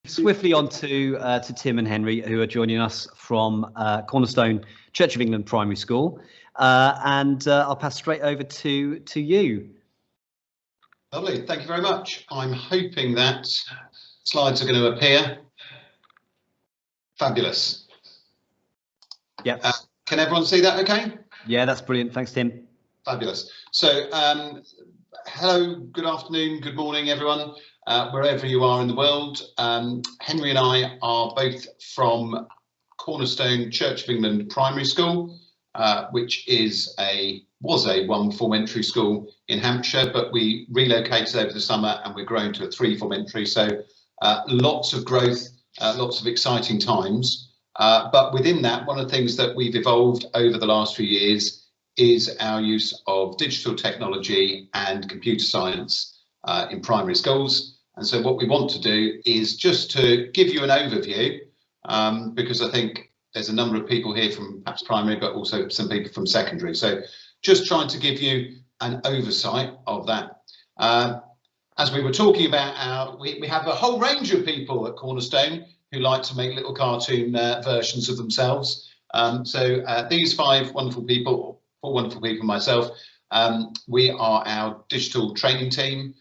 Swiftly on to Tim and Henry, who are joining us from Cornerstone Church of England Primary School, and I'll pass straight over to you. Lovely, thank you very much. I'm hoping that slides are going to appear. Fabulous. Yep. Can everyone see that okay? Yeah, that's brilliant. Thanks, Tim. Fabulous. So, hello, good afternoon, good morning, everyone. Wherever you are in the world. Henry and I are both from Cornerstone Church of England Primary School, which was a one-form entry school in Hampshire, but we relocated over the summer and we're grown to a three-form entry. So lots of growth, lots of exciting times. But within that, one of the things that we've evolved over the last few years is our use of digital technology and computer science in primary schools. And so what we want to do is just to give you an overview, because I think there's a number of people here from perhaps primary, but also some people from secondary. So just trying to give you an oversight of that. As we were talking about, we have a whole range of people at Cornerstone who like to make little cartoon versions of themselves. So these four wonderful people, myself, we are our digital training team.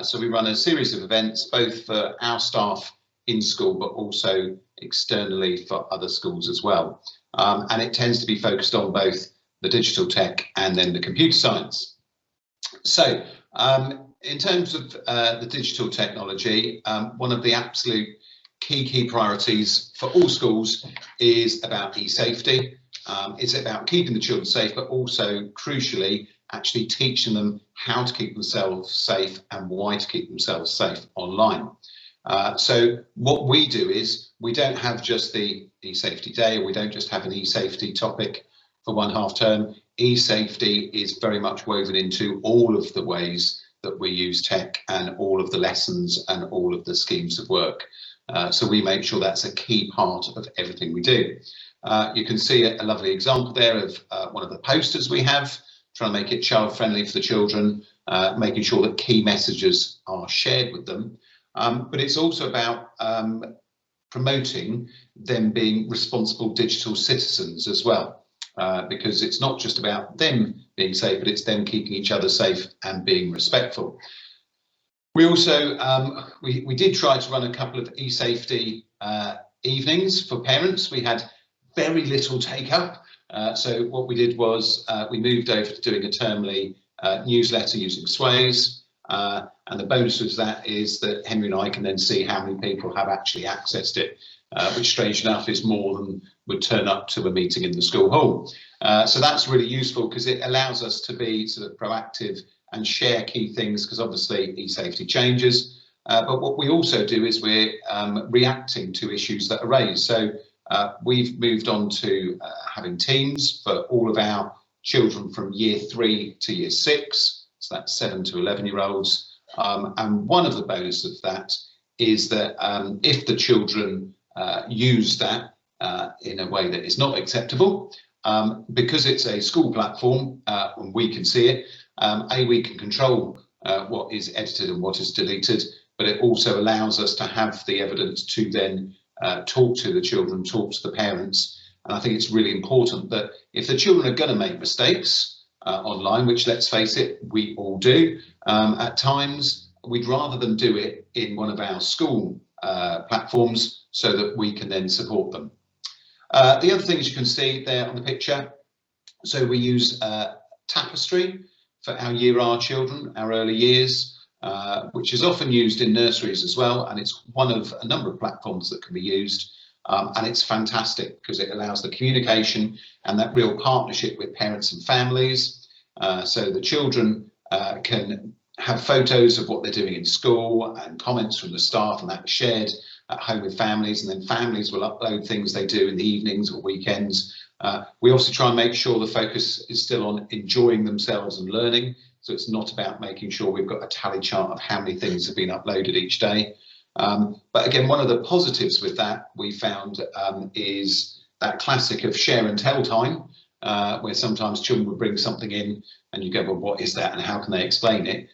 So we run a series of events, both for our staff in school, but also externally for other schools as well. And it tends to be focused on both the digital tech and then the computer science. So in terms of the digital technology, one of the absolute key priorities for all schools is about e-safety. It's about keeping the children safe, but also crucially, actually teaching them how to keep themselves safe and why to keep themselves safe online. So what we do is we don't have just the e-safety day, or we don't just have an e-safety topic for one half term. E-safety is very much woven into all of the ways that we use tech and all of the lessons and all of the schemes of work. So we make sure that's a key part of everything we do. You can see a lovely example there of one of the posters we have, trying to make it child friendly for the children, making sure that key messages are shared with them. But it's also about promoting them being responsible digital citizens as well, because it's not just about them being safe, but it's them keeping each other safe and being respectful. We also, we did try to run a couple of e-safety evenings for parents. We had very little take up. So what we did was we moved over to doing a termly newsletter using Sways, and the bonus of that is that Henry and I can then see how many people have actually accessed it, which strange enough is more than would turn up to a meeting in the school hall. So that's really useful because it allows us to be sort of proactive and share key things, because obviously e-safety changes. But what we also do is we're reacting to issues that are raised. So we've moved on to having teams for all of our children from year 3 to year 6, so that's 7 to 11-year-olds. And one of the bonuses of that is that if the children use that in a way that is not acceptable, because it's a school platform and we can see it, we can control what is edited and what is deleted, but it also allows us to have the evidence to then talk to the children, talk to the parents. And I think it's really important that if the children are going to make mistakes online, which let's face it, we all do at times, we'd rather them do it in one of our school platforms so that we can then support them. The other things you can see there on the picture, so we use Tapestry for our Year R children, our early years, which is often used in nurseries as well, and it's one of a number of platforms that can be used, and it's fantastic because it allows the communication and that real partnership with parents and families. So the children can have photos of what they're doing in school and comments from the staff, and that's shared at home with families, and then families will upload things they do in the evenings or weekends. We also try and make sure the focus is still on enjoying themselves and learning. So it's not about making sure we've got a tally chart of how many things have been uploaded each day. But again, one of the positives with that we found is that classic of share and tell time, where sometimes children would bring something in and you go, well, what is that and how can they explain it?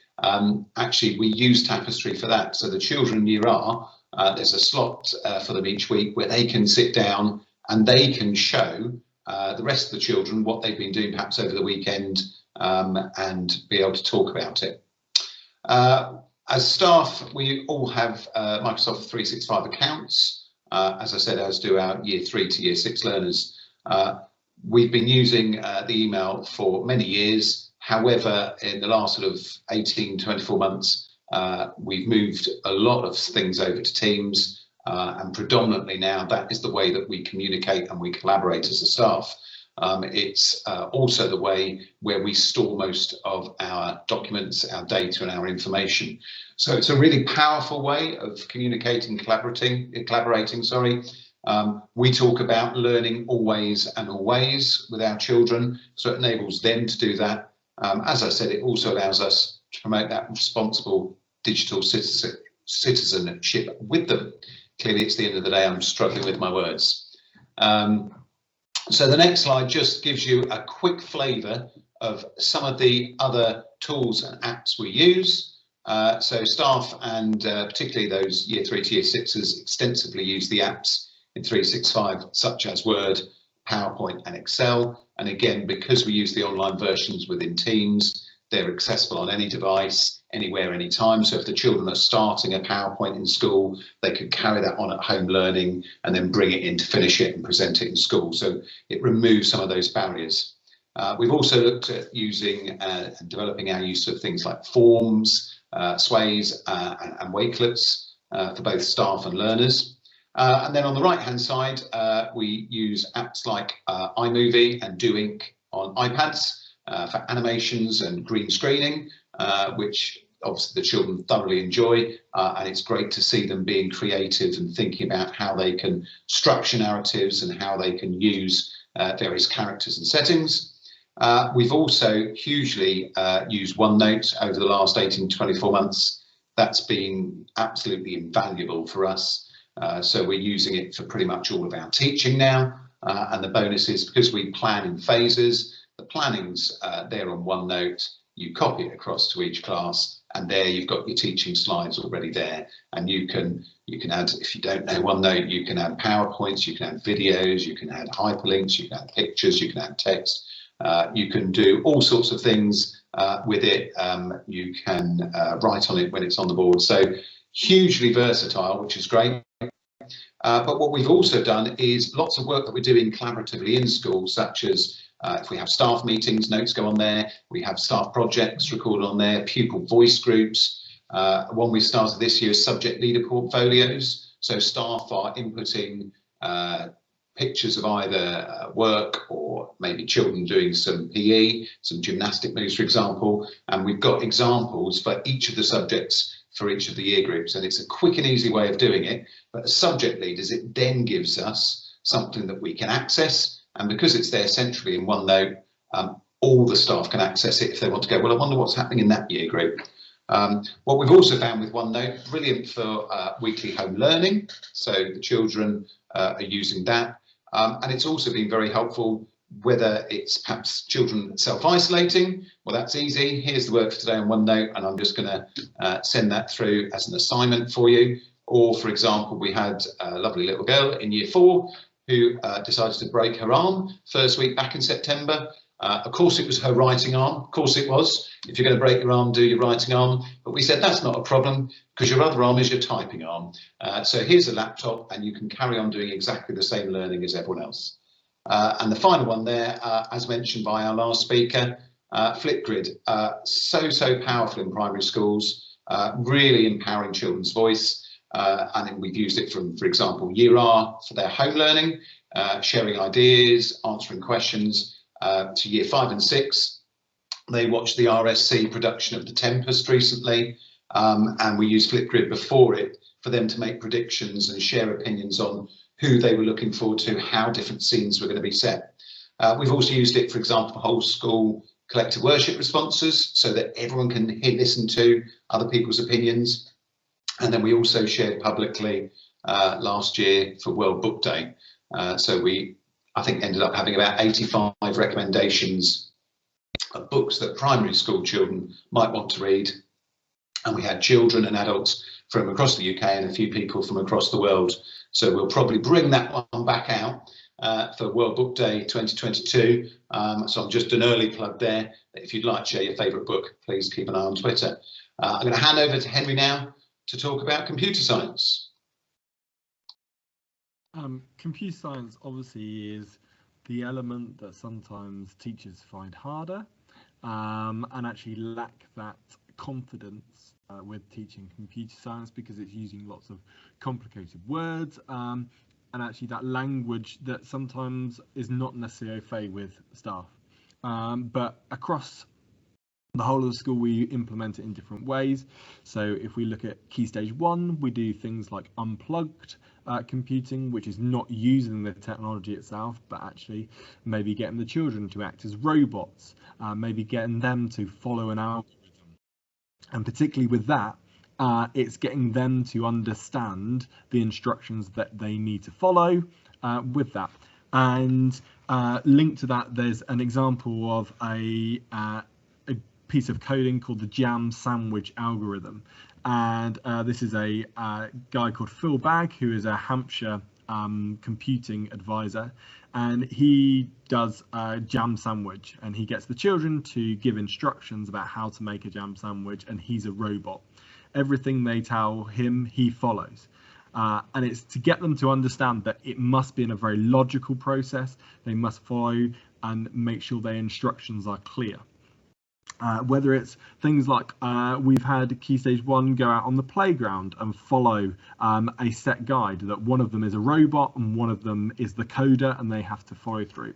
Actually, we use Tapestry for that. So the children in Year R There's a slot for them each week where they can sit down and they can show the rest of the children what they've been doing perhaps over the weekend, and be able to talk about it. As staff, we all have Microsoft 365 accounts, as I said, as do our Year 3 to Year 6 learners. We've been using the email for many years. However, in the last sort of 18, 24 months, we've moved a lot of things over to Teams, and predominantly now that is the way that we communicate and we collaborate as a staff. It's also the way where we store most of our documents, our data and our information. So it's a really powerful way of communicating, collaborating, sorry. We talk about learning always and always with our children, so it enables them to do that. As I said, it also allows us to promote that responsible digital citizenship with them. Clearly, it's the end of the day, I'm struggling with my words. So the next slide just gives you a quick flavour of some of the other tools and apps we use. So staff and particularly those Year 3 to Year 6s extensively use the apps in 365, such as Word, PowerPoint and Excel. And again, because we use the online versions within Teams, they're accessible on any device, anywhere, anytime. So if the children are starting a PowerPoint in school, they could carry that on at home learning and then bring it in to finish it and present it in school. So it removes some of those barriers. We've also looked at using and developing our use of things like forms, sways and wakelets for both staff and learners. And then on the right hand side, we use apps like iMovie and Do Ink on iPads for animations and green screening, which obviously the children thoroughly enjoy, and it's great to see them being creative and thinking about how they can structure narratives and how they can use various characters and settings. We've also hugely used OneNote over the last 18 to 24 months. That's been absolutely invaluable for us. So we're using it for pretty much all of our teaching now, and the bonus is because we plan in phases, the planning's there on OneNote, you copy it across to each class, and there you've got your teaching slides already there, and you can add, if you don't know OneNote, you can add PowerPoints, you can add videos, you can add hyperlinks, you can add pictures, you can add text, you can do all sorts of things with it. You can write on it when it's on the board, so hugely versatile, which is great. But what we've also done is lots of work that we're doing collaboratively in school, such as if we have staff meetings, notes go on there. We have staff projects recorded on there, pupil voice groups. One we started this year is subject leader portfolios. So staff are inputting pictures of either work or maybe children doing some PE, some gymnastic moves, for example. And we've got examples for each of the subjects for each of the year groups. And it's a quick and easy way of doing it. But as subject leaders, it then gives us something that we can access. And because it's there centrally in OneNote, all the staff can access it if they want to go, well, I wonder what's happening in that year group. What we've also found with OneNote, brilliant for weekly home learning. So the children are using that. And it's also been very helpful whether it's perhaps children self-isolating. Well, that's easy. Here's the work for today on OneNote, and I'm just going to send that through as an assignment for you. Or, for example, we had a lovely little girl in Year 4 who decided to break her arm first week back in September. Of course, it was her writing arm. Of course it was. If you're going to break your arm, do your writing arm. But we said that's not a problem because your other arm is your typing arm. So here's a laptop and you can carry on doing exactly the same learning as everyone else. And the final one there, as mentioned by our last speaker, Flipgrid. So powerful in primary schools, really empowering children's voice. And we've used it from, for example, Year R for their home learning, sharing ideas, answering questions. To Year 5 and 6, they watched the RSC production of The Tempest recently, and we used Flipgrid before it for them to make predictions and share opinions on who they were looking forward to, how different scenes were going to be set. We've also used it, for example, for whole school collective worship responses so that everyone can listen to other people's opinions. And then we also shared publicly last year for World Book Day. So we, I think, ended up having about 85 recommendations of books that primary school children might want to read. and we had children and adults from across the UK and a few people from across the world. So we'll probably bring that one back out for World Book Day 2022. So I'm just an early plug there. If you'd like to share your favourite book, please keep an eye on Twitter. I'm going to hand over to Henry now to talk about computer science. Computer science obviously is the element that sometimes teachers find harder and actually lack that confidence with teaching computer science, because it's using lots of complicated words and actually that language that sometimes is not necessarily au fait with staff. But across the whole of the school, we implement it in different ways. So if we look at Key Stage 1, we do things like unplugged computing, which is not using the technology itself, but actually maybe getting the children to act as robots, maybe getting them to follow an algorithm. And particularly with that, it's getting them to understand the instructions that they need to follow with that. And linked to that, there's an example of a piece of coding called the jam sandwich algorithm. And this is a guy called Phil Bagg, who is a Hampshire computing advisor, and he does a jam sandwich, and he gets the children to give instructions about how to make a jam sandwich, and he's a robot. Everything they tell him, he follows. And it's to get them to understand that it must be in a very logical process. They must follow and make sure their instructions are clear. Whether it's things like we've had Key Stage 1 go out on the playground and follow a set guide, that one of them is a robot and one of them is the coder, and they have to follow through.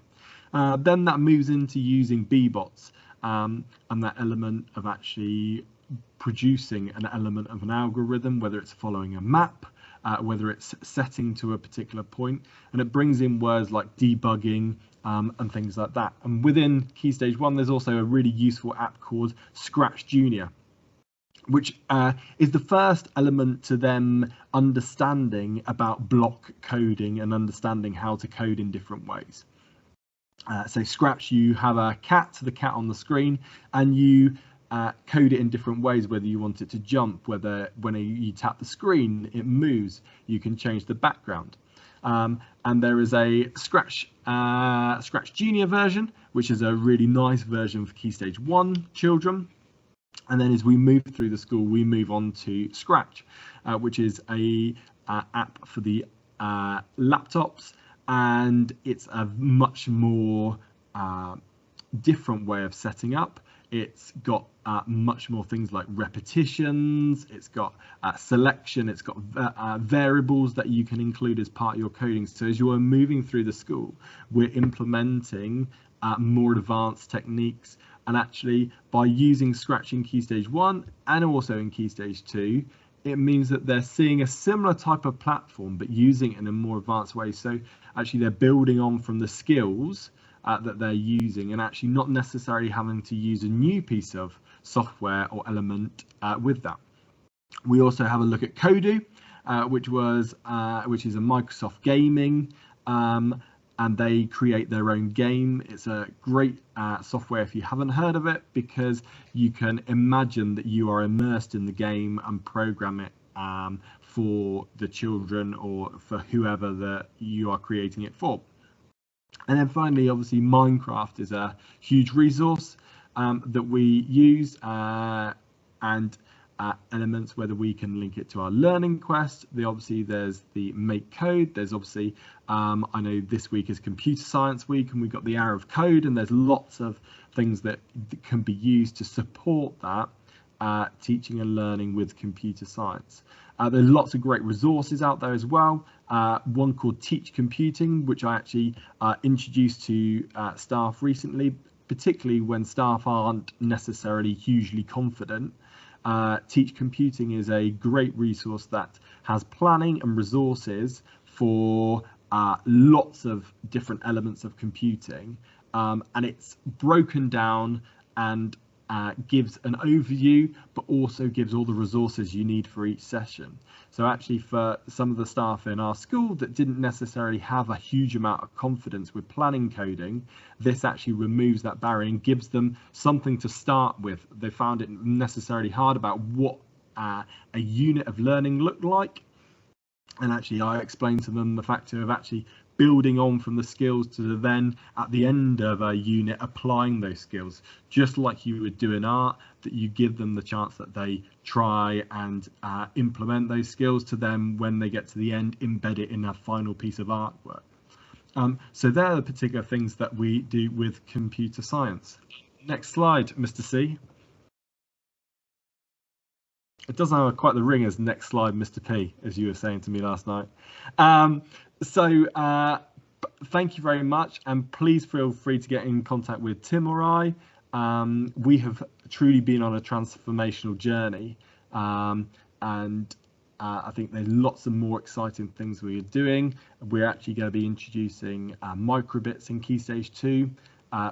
Then that moves into using B-bots and that element of actually producing an element of an algorithm, whether it's following a map, whether it's setting to a particular point, and it brings in words like debugging and things like that. And within Key Stage 1, there's also a really useful app called Scratch Junior, which is the first element to them understanding about block coding and understanding how to code in different ways. So Scratch, you have a cat, the cat on the screen, and you code it in different ways, whether you want it to jump, whether when you tap the screen it moves, you can change the background. And there is a Scratch Junior version, which is a really nice version for Key Stage 1 children. And then as we move through the school, we move on to Scratch, which is a app for the laptops, and it's a much more different way of setting up. It's got much more things like repetitions, it's got selection, it's got variables that you can include as part of your coding. So as you are moving through the school, we're implementing more advanced techniques. And actually, by using Scratch in Key Stage 1 and also in Key Stage 2, it means that they're seeing a similar type of platform, but using it in a more advanced way. So actually, they're building on from the skills that they're using, and actually not necessarily having to use a new piece of software or element with that. We also have a look at Kodu, which is a Microsoft gaming, and they create their own game. It's a great software if you haven't heard of it, because you can imagine that you are immersed in the game and program it for the children or for whoever that you are creating it for. And then finally, obviously, Minecraft is a huge resource that we use, and elements, whether we can link it to our learning quest. Obviously, there's the Make Code. There's obviously, I know this week is Computer Science Week, and we've got the Hour of Code, and there's lots of things that can be used to support that teaching and learning with computer science. There's lots of great resources out there as well. One called Teach Computing, which I actually introduced to staff recently, particularly when staff aren't necessarily hugely confident. Teach Computing is a great resource that has planning and resources for lots of different elements of computing, and it's broken down and gives an overview, but also gives all the resources you need for each session. So actually, for some of the staff in our school that didn't necessarily have a huge amount of confidence with planning coding, this actually removes that barrier and gives them something to start with. They found it necessarily hard about what a unit of learning look like. And actually I explained to them the factor of actually building on from the skills to then at the end of a unit applying those skills, just like you would do in art, that you give them the chance that they try and implement those skills to them when they get to the end, embed it in a final piece of artwork. So they're the particular things that we do with computer science. Next slide, Mr. C. It doesn't have quite the ring as next slide, Mr. P, as you were saying to me last night. Thank you very much, and please feel free to get in contact with Tim or I. We have truly been on a transformational journey, and I think there's lots of more exciting things we are doing. We're actually going to be introducing microbits in Key Stage 2,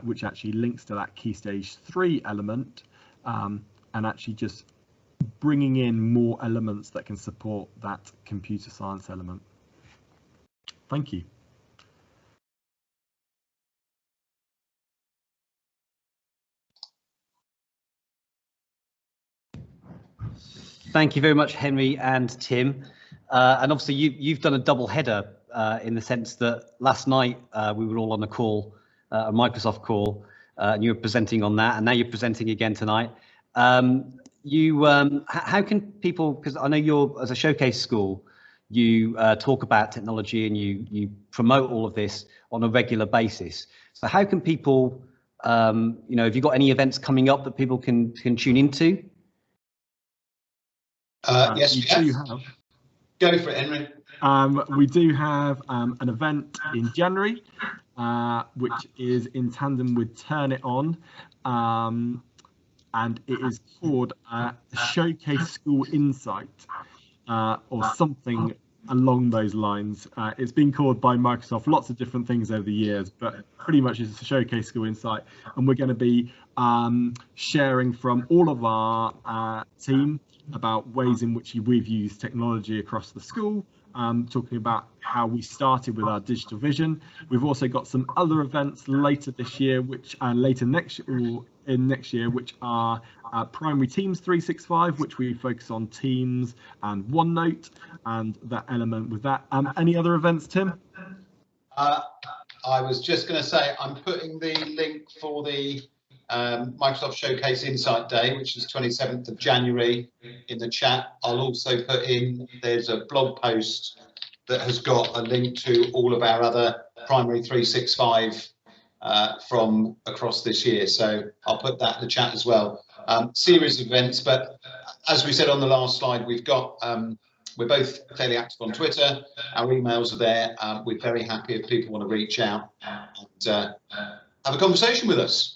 which actually links to that Key Stage 3 element, and actually just bringing in more elements that can support that computer science element. Thank you. Thank you very much, Henry and Tim. And obviously you've done a double header in the sense that last night we were all on a call, a Microsoft call, and you were presenting on that, and now you're presenting again tonight. How can people, because I know you're, as a showcase school, you talk about technology and you promote all of this on a regular basis. So how can people, have you got any events coming up that people can tune into? Yes, we do have. Go for it, Henry. We do have an event in January, which is in tandem with Turn It On. And it is called Showcase School Insight, or something along those lines. It's been called by Microsoft lots of different things over the years, but pretty much it's a Showcase School Insight. And we're going to be sharing from all of our team about ways in which we've used technology across the school, talking about how we started with our digital vision. We've also got some other events later this year, which later next year, which are Primary Teams 365, which we focus on Teams and OneNote and that element with that. Any other events, Tim? I was just going to say, I'm putting the link for the Microsoft Showcase Insight Day, which is 27th of January, in the chat. I'll also put in, there's a blog post that has got a link to all of our other Primary 365 from across this year, so I'll put that in the chat as well. Series of events, but as we said on the last slide, we've got we're both fairly active on Twitter. Our emails are there. We're very happy if people want to reach out and have a conversation with us.